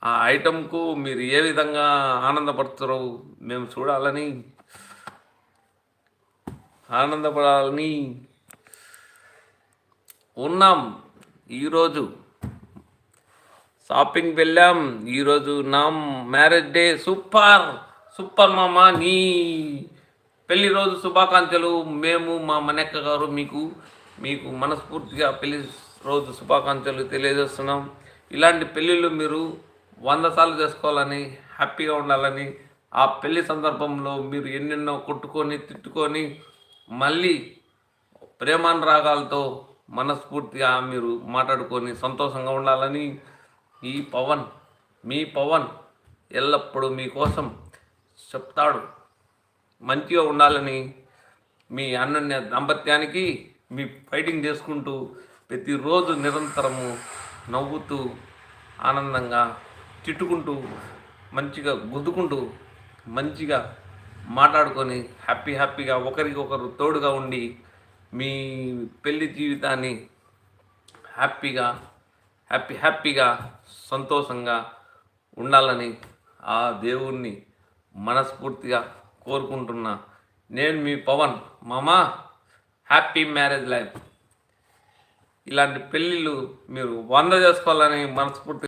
ఆ ఐటెమ్‌కు మీరు ఏ విధంగా ఆనందపడుతారో మేము చూడాలని, ఆనందపడాలని ఉన్నాం. ఈరోజు షాపింగ్ వెళ్ళాం. ఈరోజు నా మ్యారేజ్ డే. సూపర్! సూపర్ మామ! నీ పెళ్లి రోజు శుభాకాంక్షలు. మేము మా మణెక్క గారు మీకు మనస్ఫూర్తిగా పెళ్లి రోజు శుభాకాంక్షలు తెలియజేస్తున్నాం. ఇలాంటి పెళ్ళిళ్ళు మీరు 100 సార్లు చేసుకోవాలని, హ్యాపీగా ఉండాలని, ఆ పెళ్లి సందర్భంలో మీరు ఎన్నెన్నో కొట్టుకొని, తిట్టుకొని, మళ్ళీ ప్రేమానురాగాలతో మనస్ఫూర్తిగా మీరు మాట్లాడుకొని సంతోషంగా ఉండాలని, మీ పవన్ ఎల్లప్పుడూ మీకోసం చెప్తాడు. మంచిగా ఉండాలని, మీ అన్యోన్య దాంపత్యానికి మీ ఫైటింగ్ చేసుకుంటూ ప్రతిరోజు నిరంతరము నవ్వుతూ ఆనందంగా తిట్టుకుంటూ మంచిగా గుద్దుకుంటూ మంచిగా మాట్లాడుకొని హ్యాపీగా ఒకరికొకరు తోడుగా ఉండి మీ పెళ్లి జీవితాన్ని హ్యాపీగా సంతోషంగా ఉండాలని ఆ దేవుణ్ణి మనస్ఫూర్తిగా కోరుకుంటున్నా. నేను మీ పవన్ మామ. Happy marriage life. ఇలాంటి పెళ్ళిళ్ళు మీరు 100 చేసుకోవాలని మనస్ఫూర్తిగా